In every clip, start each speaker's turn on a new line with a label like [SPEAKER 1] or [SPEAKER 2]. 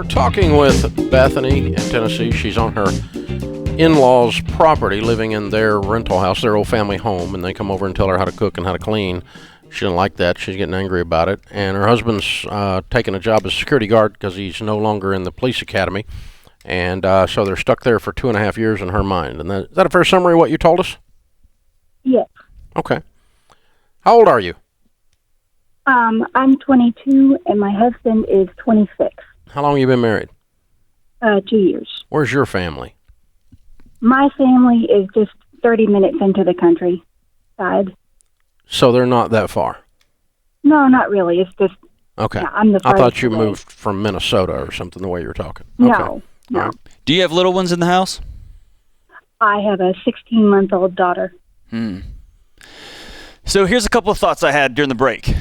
[SPEAKER 1] We're talking with Bethany in Tennessee. She's on her in-laws' property, living in their rental house, their old family home, and they come over and tell her how to cook and how to clean. She didn't like that. She's getting angry about it. And her husband's taking a job as security guard because he's no longer in the police academy. And so they're stuck there for 2.5 years in her mind. And is that a fair summary of what you told us?
[SPEAKER 2] Yes.
[SPEAKER 1] Okay. How old are you?
[SPEAKER 2] I'm 22, and my husband is 26.
[SPEAKER 1] How long have you been married?
[SPEAKER 2] 2 years.
[SPEAKER 1] Where's your family?
[SPEAKER 2] My family is just 30 minutes into the countryside.
[SPEAKER 1] So they're not that far?
[SPEAKER 2] No, not really. It's just...
[SPEAKER 1] Okay.
[SPEAKER 2] Yeah, I'm the
[SPEAKER 1] I thought you
[SPEAKER 2] away.
[SPEAKER 1] moved from Minnesota or something the way you were talking.
[SPEAKER 2] No,
[SPEAKER 1] Okay.
[SPEAKER 2] no.
[SPEAKER 1] All right.
[SPEAKER 3] Do you have little ones in the house?
[SPEAKER 2] I have a 16-month-old daughter.
[SPEAKER 3] So here's a couple of thoughts I had during the break.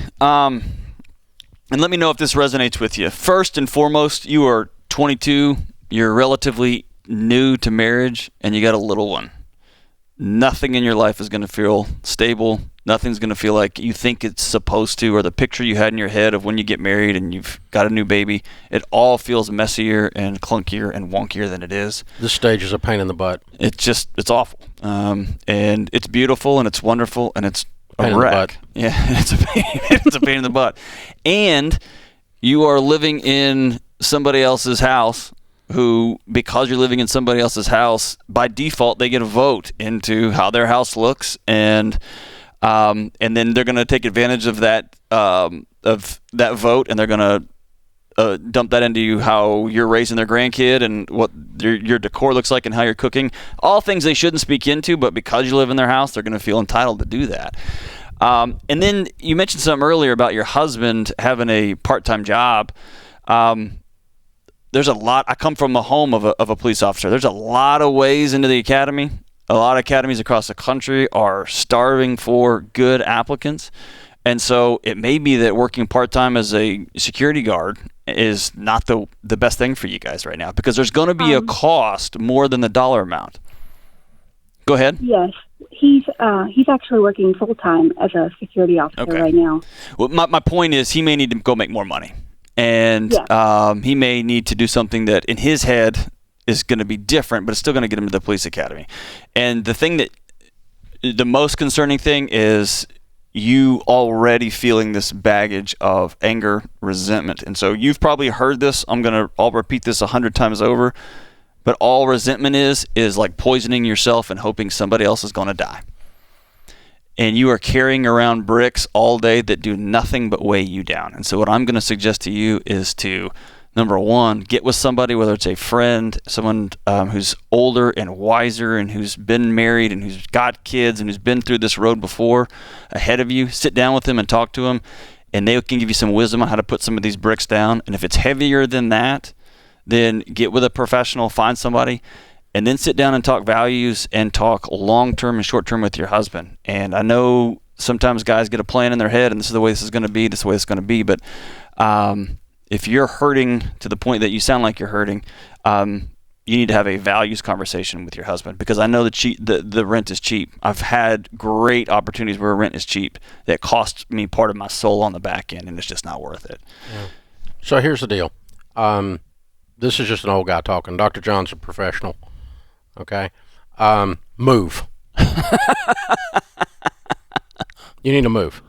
[SPEAKER 3] And let me know if this resonates with you. First and foremost, you are 22, you're relatively new to marriage, and you got a little one. Nothing in your life is going to feel stable. Nothing's going to feel like you think it's supposed to, or the picture you had in your head of when you get married and you've got a new baby. It all feels messier and clunkier and wonkier than it is.
[SPEAKER 1] This stage is a pain in the butt.
[SPEAKER 3] It's awful. And it's beautiful and it's wonderful and it's
[SPEAKER 1] Pain
[SPEAKER 3] a
[SPEAKER 1] in the
[SPEAKER 3] wreck.
[SPEAKER 1] butt.
[SPEAKER 3] Yeah, it's a pain in the butt. And you are living in somebody else's house who, because you're living in somebody else's house, by default they get a vote into how their house looks, and then they're going to take advantage of that vote, and they're going to dump that into how you're raising their grandkid and what your decor looks like and how you're cooking. All things they shouldn't speak into, but because you live in their house, they're going to feel entitled to do that. And then you mentioned something earlier about your husband having a part-time job. There's a lot. I come from the home of a police officer. There's a lot of ways into the academy. A lot of academies across the country are starving for good applicants. And so it may be that working part-time as a security guard is not the best thing for you guys right now, because there's going to be a cost more than the dollar amount. Go ahead.
[SPEAKER 2] Yes. He's actually working full-time as a security officer right now.
[SPEAKER 3] Well, my point is he may need to go make more money. And he may need to do something that in his head is going to be different, but it's still going to get him to the police academy. And the most concerning thing is you already feeling this baggage of anger, resentment. And so you've probably heard this. I'll repeat this 100 times over. But all resentment is like poisoning yourself and hoping somebody else is going to die. And you are carrying around bricks all day that do nothing but weigh you down. And so what I'm going to suggest to you is to, number one, get with somebody, whether it's a friend, someone who's older and wiser and who's been married and who's got kids and who's been through this road before ahead of you. Sit down with them and talk to them, and they can give you some wisdom on how to put some of these bricks down. And if it's heavier than that, then get with a professional, find somebody, and then sit down and talk values and talk long-term and short-term with your husband. And I know sometimes guys get a plan in their head, and this is the way this is going to be, this is the way it's going to be. But if you're hurting to the point that you sound like you're hurting, you need to have a values conversation with your husband, because I know the rent is cheap. I've had great opportunities where rent is cheap that cost me part of my soul on the back end, and it's just not worth it.
[SPEAKER 1] Yeah. So here's the deal. This is just an old guy talking. Dr. John's a professional. Okay? Move. You need to move.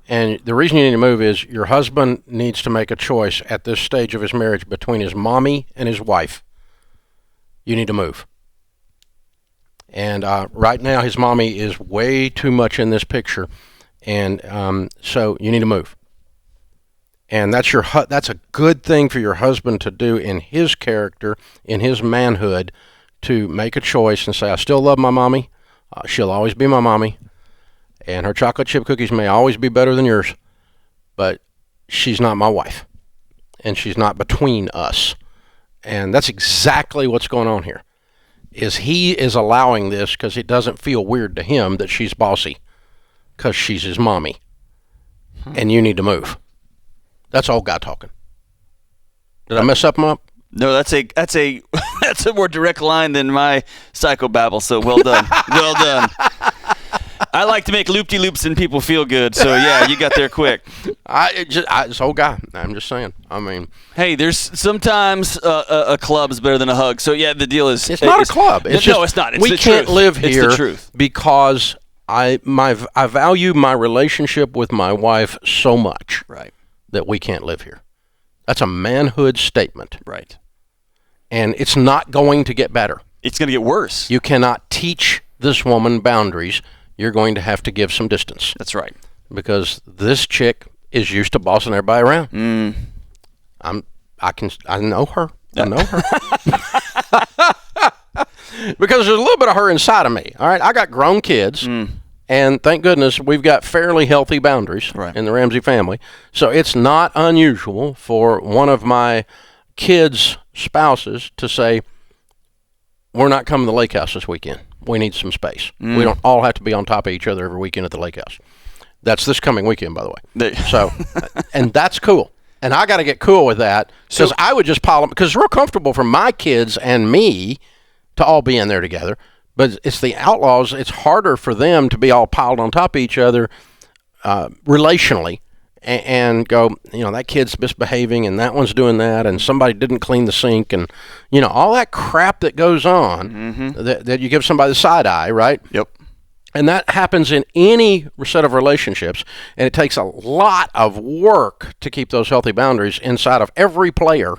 [SPEAKER 1] And the reason you need to move is your husband needs to make a choice at this stage of his marriage between his mommy and his wife. You need to move. And right now his mommy is way too much in this picture. And so you need to move. And that's a good thing for your husband to do in his character, in his manhood, to make a choice and say, I still love my mommy. She'll always be my mommy. And her chocolate chip cookies may always be better than yours. But she's not my wife. And she's not between us. And that's exactly what's going on here. Is he is allowing this because it doesn't feel weird to him that she's bossy. Because she's his mommy. And you need to move. That's old guy talking. Did I mess up?
[SPEAKER 3] No, that's a more direct line than my psychobabble. So well done, well done. I like to make loop-de-loops and people feel good. So, yeah, you got there quick.
[SPEAKER 1] This whole guy. I'm just saying. I mean,
[SPEAKER 3] hey, there's sometimes a club is better than a hug. So, yeah, the deal is...
[SPEAKER 1] It's not a club.
[SPEAKER 3] No, it's not. It's
[SPEAKER 1] we
[SPEAKER 3] the
[SPEAKER 1] can't
[SPEAKER 3] truth.
[SPEAKER 1] live here
[SPEAKER 3] It's the truth.
[SPEAKER 1] because I value my relationship with my wife so much
[SPEAKER 3] Right.
[SPEAKER 1] that we can't live here. That's a manhood statement.
[SPEAKER 3] Right.
[SPEAKER 1] And it's not going to get better.
[SPEAKER 3] It's going to get worse.
[SPEAKER 1] You cannot teach this woman boundaries. You're going to have to give some distance.
[SPEAKER 3] That's right.
[SPEAKER 1] Because this chick is used to bossing everybody around. I know her. I know her. Because there's a little bit of her inside of me. All right, I got grown kids, and thank goodness we've got fairly healthy boundaries in the Ramsey family. So it's not unusual for one of my kids' spouses to say, we're not coming to the lake house this weekend. We need some space. We don't all have to be on top of each other every weekend at the lake house. That's this coming weekend, by the way. So, and that's cool. And I got to get cool with that because I would just pile them, because it's real comfortable for my kids and me to all be in there together. But it's the Outlaws. It's harder for them to be all piled on top of each other relationally and go, that kid's misbehaving and that one's doing that and somebody didn't clean the sink and, all that crap that goes on that you give somebody the side eye, right?
[SPEAKER 3] Yep.
[SPEAKER 1] And that happens in any set of relationships, and it takes a lot of work to keep those healthy boundaries inside of every player.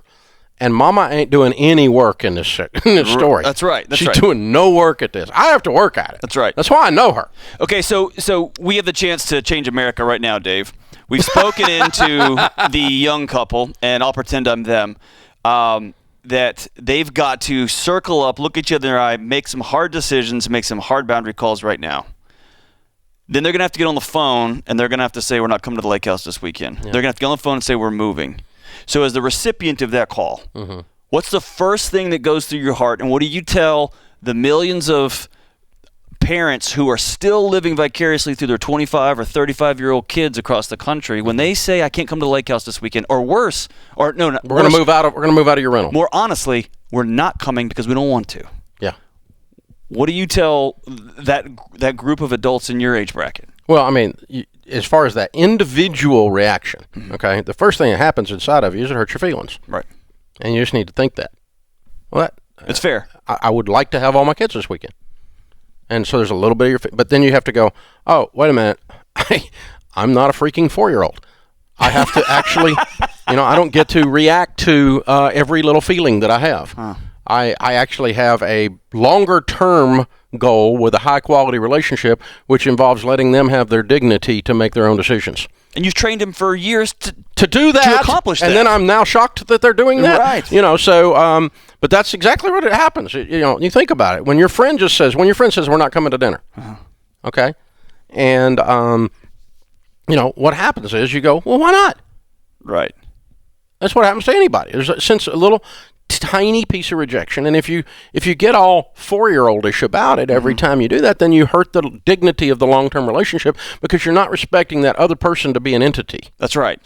[SPEAKER 1] And Mama ain't doing any work in this story.
[SPEAKER 3] That's right.
[SPEAKER 1] She's doing no work at this. I have to work at it.
[SPEAKER 3] That's right.
[SPEAKER 1] That's why I know her.
[SPEAKER 3] Okay, so we have the chance to change America right now, Dave. We've spoken into the young couple, and I'll pretend I'm them, that they've got to circle up, look each other in the eye, make some hard decisions, make some hard boundary calls right now. Then they're going to have to get on the phone, and they're going to have to say, we're not coming to the lake house this weekend. Yeah. They're going to have to get on the phone and say, we're moving. So as the recipient of that call, what's the first thing that goes through your heart, and what do you tell the millions of parents who are still living vicariously through their 25 or 35-year-old kids across the country when they say, I can't come to the lake house this weekend, or worse, or no,
[SPEAKER 1] we're going to move out of your rental.
[SPEAKER 3] More honestly, we're not coming because we don't want to.
[SPEAKER 1] Yeah.
[SPEAKER 3] What do you tell that group of adults in your age bracket?
[SPEAKER 1] Well, I mean, as far as that individual reaction, okay, the first thing that happens inside of you is it hurts your feelings.
[SPEAKER 3] Right.
[SPEAKER 1] And you just need to think that. Well,
[SPEAKER 3] it's fair.
[SPEAKER 1] I would like to have all my kids this weekend. And so there's a little bit of your, but then you have to go, oh, wait a minute. I'm not a freaking 4-year-old. I have to actually, I don't get to react to every little feeling that I have. I actually have a longer term goal with a high quality relationship, which involves letting them have their dignity to make their own decisions.
[SPEAKER 3] And you've trained them for years
[SPEAKER 1] to do that,
[SPEAKER 3] to accomplish that.
[SPEAKER 1] And then I'm now shocked that they're doing that.
[SPEAKER 3] Right.
[SPEAKER 1] So, but that's exactly what it happens. You think about it. When your friend says, we're not coming to dinner. Okay. And, what happens is you go, well, why not?
[SPEAKER 3] Right.
[SPEAKER 1] That's what happens to anybody. There's a little tiny piece of rejection, and if you get all 4-year-oldish about it every time you do that, then you hurt the dignity of the long-term relationship because you're not respecting that other person to be an entity.
[SPEAKER 3] That's right.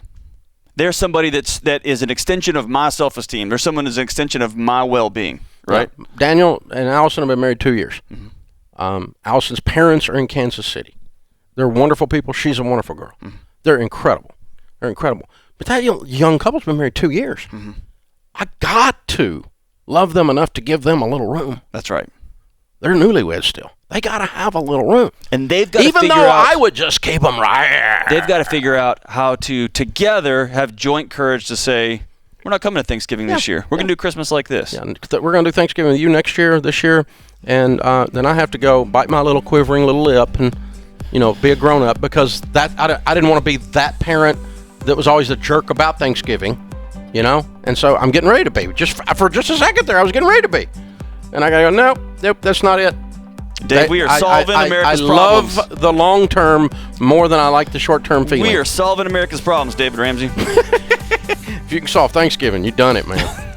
[SPEAKER 3] There's somebody that is an extension of my self-esteem. There's someone who's an extension of my well-being. Right.
[SPEAKER 1] Yeah. Daniel and Allison have been married 2 years. Allison's parents are in Kansas City. They're wonderful people. She's a wonderful girl. They're incredible. But that young couple's been married 2 years. I got to love them enough to give them a little room.
[SPEAKER 3] That's right.
[SPEAKER 1] They're newlyweds still. They got to have a little room.
[SPEAKER 3] And they've got to figure out...
[SPEAKER 1] Even though I would just keep them right.
[SPEAKER 3] They've got to figure out how to, together, have joint courage to say, we're not coming to Thanksgiving this year. We're going to do Christmas like this.
[SPEAKER 1] Yeah, we're going to do Thanksgiving with you this year. And then I have to go bite my little quivering little lip and, be a grown-up because that I didn't want to be that parent that was always a jerk about Thanksgiving. And so I'm getting ready to be. For just a second there, I was getting ready to be. And I got to go, nope, that's not it.
[SPEAKER 3] Dave, we are solving America's
[SPEAKER 1] problems. I
[SPEAKER 3] problems.
[SPEAKER 1] love the long term more than I like the short term feeling.
[SPEAKER 3] We are solving America's problems, David Ramsey.
[SPEAKER 1] If you can solve Thanksgiving, you've done it, man.